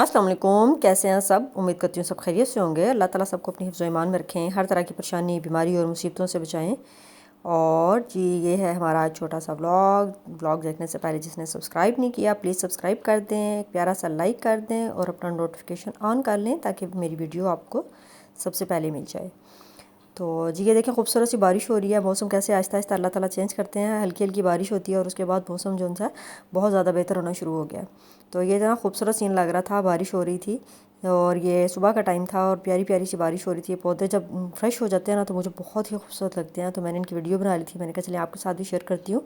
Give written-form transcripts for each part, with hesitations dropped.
अस्सलाम वालेकुम। कैसे हैं सब? उम्मीद करती हूँ सब खैरियत से होंगे। अल्लाह ताला सबको अपनी हिफ्ज़-ओ ईमान में रखें, हर तरह की परेशानी, बीमारी और मुसीबतों से बचाएं। और जी ये है हमारा छोटा सा व्लॉग देखने से पहले जिसने सब्सक्राइब नहीं किया प्लीज़ सब्सक्राइब कर दें, एक प्यारा सा लाइक कर दें और अपना नोटिफिकेशन ऑन कर लें ताकि मेरी वीडियो आपको सबसे पहले मिल जाए। तो जी ये देखें खूबसूरत सी बारिश हो रही है। मौसम कैसे आहिस्ता आहिस्ता अल्लाह ताला चेंज करते हैं। हल्की हल्की बारिश होती है और उसके बाद मौसम जो है बहुत ज़्यादा बेहतर होना शुरू हो गया। तो ये इतना खूबसूरत सीन लग रहा था, बारिश हो रही थी और ये सुबह का टाइम था और प्यारी प्यारी सी बारिश हो रही थी। पौधे जब फ्रेश हो जाते हैं ना तो मुझे बहुत ही खूबसूरत लगते हैं। तो मैंने इनकी वीडियो बना ली थी, मैंने कहा चलिए आपके साथ भी शेयर करती हूँ,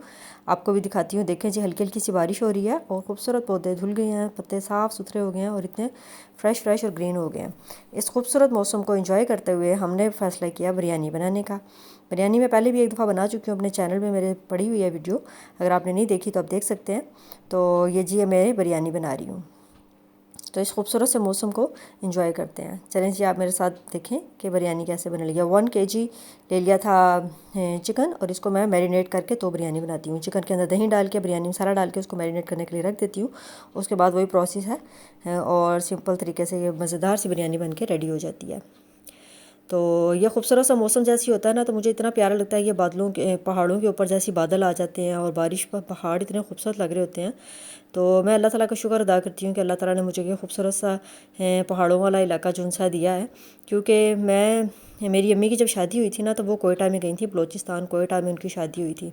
आपको भी दिखाती हूँ। देखें जी हल्की हल्की सी बारिश हो रही है और खूबसूरत पौधे धुल गए हैं, पत्ते साफ़ सुथरे हो गए हैं और इतने फ्रेश और ग्रीन हो गए हैं। इस खूबसूरत मौसम को एंजॉय करते हुए हमने फ़ैसला किया बिरयानी बनाने का। बिरयानी मैं पहले भी एक दफ़ा बना चुकी हूँ, अपने चैनल में मेरे पड़ी हुई है वीडियो, अगर आपने नहीं देखी तो आप देख सकते हैं। तो ये जी मैं बिरयानी बना रही हूँ। तो इस खूबसूरत से मौसम को एंजॉय करते हैं। चलें जी आप मेरे साथ देखें कि बिरयानी कैसे बना लिया। 1 kg ले लिया था चिकन और इसको मैं मैरिनेट करके तो बिरयानी बनाती हूँ। चिकन के अंदर दही डाल के, बिरयानी मसाला डाल के उसको मैरिनेट करने के लिए रख देती हूँ। उसके बाद वही प्रोसेस है और सिंपल तरीके से ये मज़ेदार सी बिरयानी बन के रेडी हो जाती है। तो ये खूबसूरत सा मौसम जैसी होता है ना तो मुझे इतना प्यारा लगता है। ये बादलों के पहाड़ों के ऊपर जैसी बादल आ जाते हैं और बारिश पर पहाड़ इतने खूबसूरत लग रहे होते हैं। तो मैं अल्लाह ताला का शुक्र अदा करती हूँ कि अल्लाह ताला ने मुझे ये खूबसूरत सा पहाड़ों वाला इलाका जो सा दिया है। क्योंकि मेरी अम्मी की जब शादी हुई थी ना तो वो कोयटा में गई थी, बलूचिस्तान कोयटा में उनकी शादी हुई थी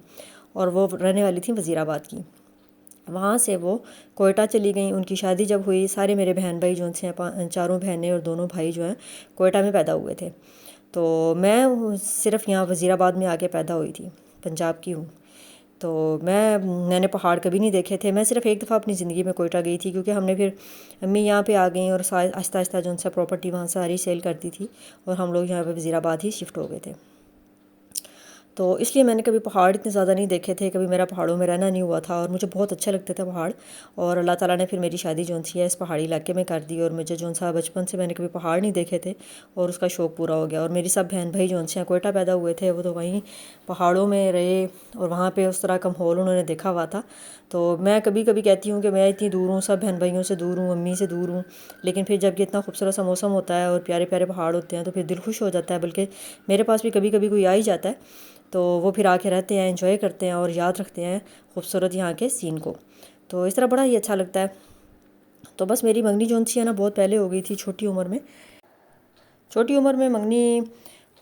और वो रहने वाली थी वज़ीराबाद की। वहाँ से वो कोयटा चली गई। उनकी शादी जब हुई सारे मेरे बहन भाई जो हैं चारों बहनें और दोनों भाई जो हैं कोयटा में पैदा हुए थे। तो मैं सिर्फ़ यहाँ वज़ीराबाद में आके पैदा हुई थी, पंजाब की हूँ। तो मैंने पहाड़ कभी नहीं देखे थे। मैं सिर्फ़ एक दफ़ा अपनी ज़िंदगी में कोयटा गई थी क्योंकि हमने फिर अम्मी यहाँ पे आ गई और आहिस्ता आहिस्ता जो सा प्रॉपर्टी वहाँ सारी सेल कर दी थी और हम लोग यहाँ पे वज़ीराबाद ही शिफ्ट हो गए थे। तो इसलिए मैंने कभी पहाड़ इतने ज़्यादा नहीं देखे थे, कभी मेरा पहाड़ों में रहना नहीं हुआ था और मुझे बहुत अच्छे लगते थे पहाड़। और अल्लाह ताला ने फिर मेरी शादी जो सी है इस पहाड़ी इलाके में कर दी और मुझे जो सा बचपन से मैंने कभी पहाड़ नहीं देखे थे और उसका शौक़ पूरा हो गया। और मेरी सब बहन भाई जो से कोयटा पैदा हुए थे वो तो वहीं पहाड़ों में रहे और वहाँ पर उस तरह का माहौल उन्होंने देखा हुआ था। तो मैं कभी कभी कहती हूँ कि मैं इतनी दूर हूँ, सब बहन भाइयों से दूर हूँ, अम्मी से दूर हूँ, लेकिन फिर जब ये इतना खूबसूरत सा मौसम होता है और प्यारे प्यारे पहाड़ होते हैं तो फिर दिल खुश हो जाता है। बल्कि मेरे पास भी कभी कभी कोई आ ही जाता है तो वो फिर आके रहते हैं, एंजॉय करते हैं और याद रखते हैं खूबसूरत यहाँ के सीन को। तो इस तरह बड़ा ही अच्छा लगता है। तो बस मेरी मंगनी जो सी है ना बहुत पहले हो गई थी, छोटी उम्र में मंगनी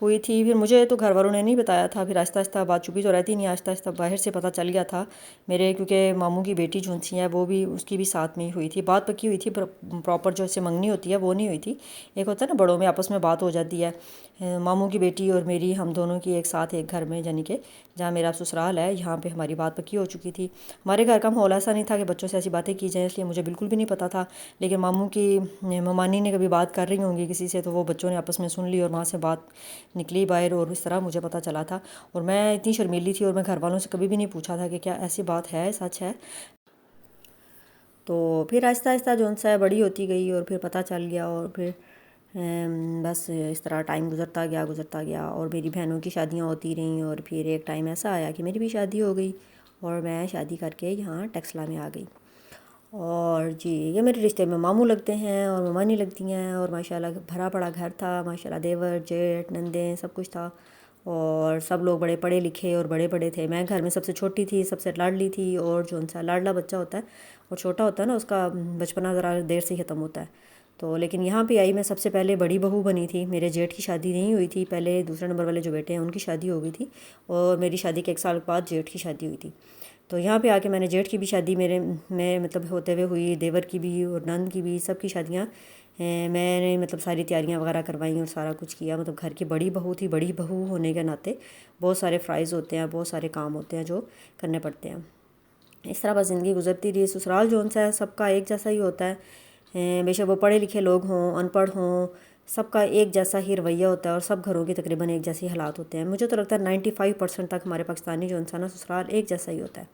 हुई थी। फिर मुझे तो घर वालों ने नहीं बताया था, फिर आहिस्ता आहिस्ता बात चुपी तो रहती नहीं, आहिस्ता आहिस्ता बाहर से पता चल गया था मेरे, क्योंकि मामू की बेटी जो सी है वो भी उसकी भी साथ में ही हुई थी। बात पक्की हुई थी, प्रॉपर जो ऐसे मंगनी होती है वो नहीं हुई थी। एक होता है ना बड़ों में आपस में बात हो जाती है, मामू की बेटी और मेरी, हम दोनों की एक साथ एक घर में, यानी कि जहाँ मेरा ससुराल है यहाँ पे हमारी बात पक्की हो चुकी थी। हमारे घर का माहौल ऐसा नहीं था कि बच्चों से ऐसी बातें की जाएँ, इसलिए मुझे बिल्कुल भी नहीं पता था। लेकिन मामू की ममानी ने कभी बात कर रही होंगी किसी से तो वो बच्चों ने आपस में सुन ली और वहाँ से बात निकली बाहर और इस तरह मुझे पता चला था। और मैं इतनी शर्मीली थी और मैं घर वालों से कभी भी नहीं पूछा था कि क्या ऐसी बात है, सच है। तो फिर आहिस्ता आहिस्ता जो सा बड़ी होती गई और फिर पता चल गया और फिर बस इस तरह टाइम गुज़रता गया और मेरी बहनों की शादियां होती रहीं और फिर एक टाइम ऐसा आया कि मेरी भी शादी हो गई और मैं शादी करके यहाँ टेक्सला में आ गई। और जी ये मेरे रिश्ते में मामू लगते हैं और ममानी लगती हैं और माशाल्लाह भरा पड़ा घर था, माशाल्लाह देवर जेठ नंदे सब कुछ था और सब लोग बड़े पढ़े लिखे और बड़े बड़े थे। मैं घर में सबसे छोटी थी, सबसे लाडली थी और जो सा लाडला बच्चा होता है और छोटा होता है ना उसका बचपना ज़रा देर से ही ख़त्म होता है। तो लेकिन यहाँ पे आई, मैं सबसे पहले बड़ी बहू बनी थी। मेरे जेठ की शादी नहीं हुई थी, पहले दूसरे नंबर वाले जो बेटे हैं उनकी शादी हो गई थी और मेरी शादी के 1 साल बाद जेठ की शादी हुई थी। तो यहाँ पे आके मैंने जेठ की भी शादी मेरे में मतलब होते हुए हुई, देवर की भी और नंद की भी, सब की शादियाँ मैंने मतलब सारी तैयारियाँ वगैरह करवाई और सारा कुछ किया। मतलब घर की बड़ी बहू थी, बड़ी बहू होने के नाते बहुत सारे फ़राइज़ होते हैं, बहुत सारे काम होते हैं जो करने पड़ते हैं। इस तरह बस ज़िंदगी गुजरती रही। ससुराल जो सा है सबका एक जैसा ही होता है, बेशक वो पढ़े लिखे लोग हों अनपढ़ हों, सबका एक जैसा ही रवैया होता है और सब घरों के तकरीबन एक जैसे हालात होते हैं। मुझे तो लगता है 95% तक हमारे पाकिस्तानी जो इंसान है ससुराल एक जैसा ही होता है,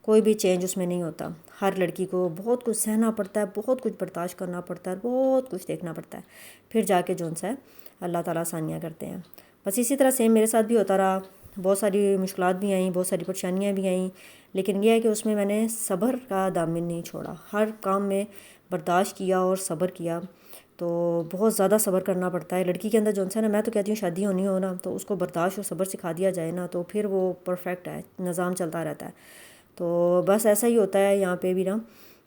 कोई भी चेंज उसमें नहीं होता। हर लड़की को बहुत कुछ सहना पड़ता है, बहुत कुछ बर्दाश्त करना पड़ता है, बहुत कुछ देखना पड़ता है, फिर जाके जो सा है अल्लाह ताला आसानियाँ करते हैं। बस इसी तरह सेम मेरे साथ भी होता रहा। बहुत सारी मुश्किलात भी आईं, बहुत सारी परेशानियाँ भी आईं, लेकिन यह है कि उसमें मैंने सब्र का दामन नहीं छोड़ा। हर काम में برداشت کیا اور صبر کیا. تو بہت زیادہ صبر کرنا پڑتا ہے لڑکی کے اندر جو ہے نا. میں تو کہتی ہوں شادی ہونی ہو نا تو اس کو برداشت اور صبر سکھا دیا جائے نا تو پھر وہ پرفیکٹ ہے, نظام چلتا رہتا ہے. تو بس ایسا ہی ہوتا ہے یہاں پہ بھی نا.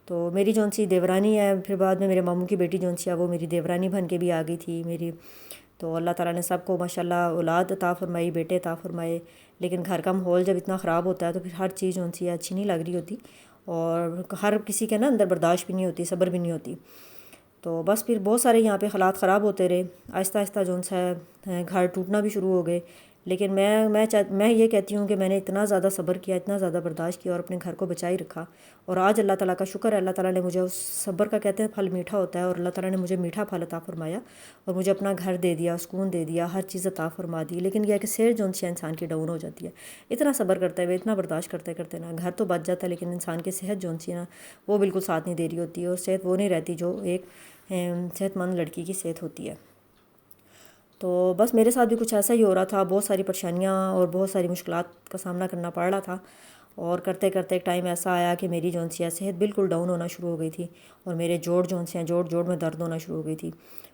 تو میری جون سی دیورانی ہے, پھر بعد میں میرے ماموں کی بیٹی جون سی ہے وہ میری دیورانی بن کے بھی آ گئی تھی میری. تو اللہ تعالیٰ نے سب کو ماشاءاللہ اولاد عطا فرمائی, بیٹے عطا فرمائے. لیکن گھر کا ماحول جب اتنا خراب ہوتا ہے تو پھر ہر چیز جون سی ہے اچھی نہیں لگ رہی ہوتی, اور ہر کسی کے نا اندر برداشت بھی نہیں ہوتی, صبر بھی نہیں ہوتی. تو بس پھر بہت سارے یہاں پہ حالات خراب ہوتے رہے, آہستہ آہستہ جو سا ہے گھر ٹوٹنا بھی شروع ہو گئے. لیکن میں یہ کہتی ہوں کہ میں نے اتنا زیادہ صبر کیا, اتنا زیادہ برداشت کیا اور اپنے گھر کو بچائی رکھا. اور آج اللہ تعالیٰ کا شکر ہے, اللہ تعالیٰ نے مجھے اس صبر کا کہتے ہیں پھل میٹھا ہوتا ہے, اور اللہ تعالیٰ نے مجھے میٹھا پھل عطا فرمایا اور مجھے اپنا گھر دے دیا, سکون دے دیا, ہر چیز عطا فرما دی. لیکن یہ ہے کہ صحت جو سی انسان کی ڈاؤن ہو جاتی ہے. اتنا صبر کرتے ہوئے, اتنا برداشت کرتے کرتے نا گھر تو بچ جاتا ہے, لیکن انسان کی صحت جو سی نا وہ بالکل ساتھ نہیں دے رہی ہوتی, اور صحت وہ نہیں رہتی جو ایک صحت مند لڑکی کی صحت ہوتی ہے. تو بس میرے ساتھ بھی کچھ ایسا ہی ہو رہا تھا, بہت ساری پریشانیاں اور بہت ساری مشکلات کا سامنا کرنا پڑ رہا تھا. اور کرتے کرتے ایک ٹائم ایسا آیا کہ میری جون سی صحت بالکل ڈاؤن ہونا شروع ہو گئی تھی, اور میرے جوڑ جون سے جوڑ میں درد ہونا شروع ہو گئی تھی.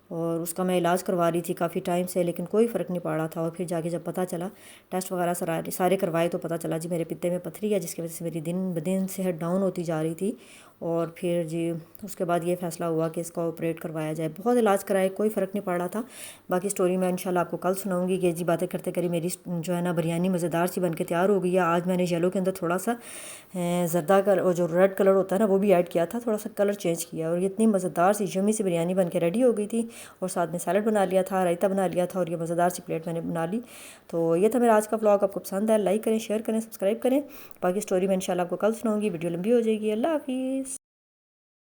اور اس کا میں علاج کروا رہی تھی کافی ٹائم سے, لیکن کوئی فرق نہیں پڑ رہا تھا. اور پھر جا کے جب پتہ چلا, ٹیسٹ وغیرہ سارے کروائے تو پتہ چلا جی میرے پتے میں پتھری ہے, جس کی وجہ سے میری دن بدن صحت ڈاؤن ہوتی جا رہی تھی. اور پھر جی اس کے بعد یہ فیصلہ ہوا کہ اس کا آپریٹ کروایا جائے. بہت علاج کرائے, کوئی فرق نہیں پڑ رہا تھا. باقی سٹوری میں انشاءاللہ آپ کو کل سناؤں گی. کہ جی باتیں کرتے کرے میری جو ہے نا بریانی مزیدار سی بن کے تیار ہو گئی ہے. آج میں نے یلو کے اندر تھوڑا سا زردہ اور جو ریڈ کلر ہوتا ہے نا وہ بھی ایڈ کیا تھا, تھوڑا سا کلر چینج کیا, اور یہ اتنی مزیدار سی یمی سی بریانی بن کے ریڈی ہو گئی تھی. اور ساتھ میں سیلڈ بنا لیا تھا, رائتا بنا لیا تھا, اور یہ مزیدار سی پلیٹ میں نے بنا لی. تو یہ تھا میرا آج کا ولاگ. آپ کو پسند ہے لائک کریں, شیئر کریں, سبسکرائب کریں. باقی سٹوری میں انشاءاللہ آپ کو کل سناؤں گی. ویڈیو لمبی ہو جائے گی. اللہ حافظ.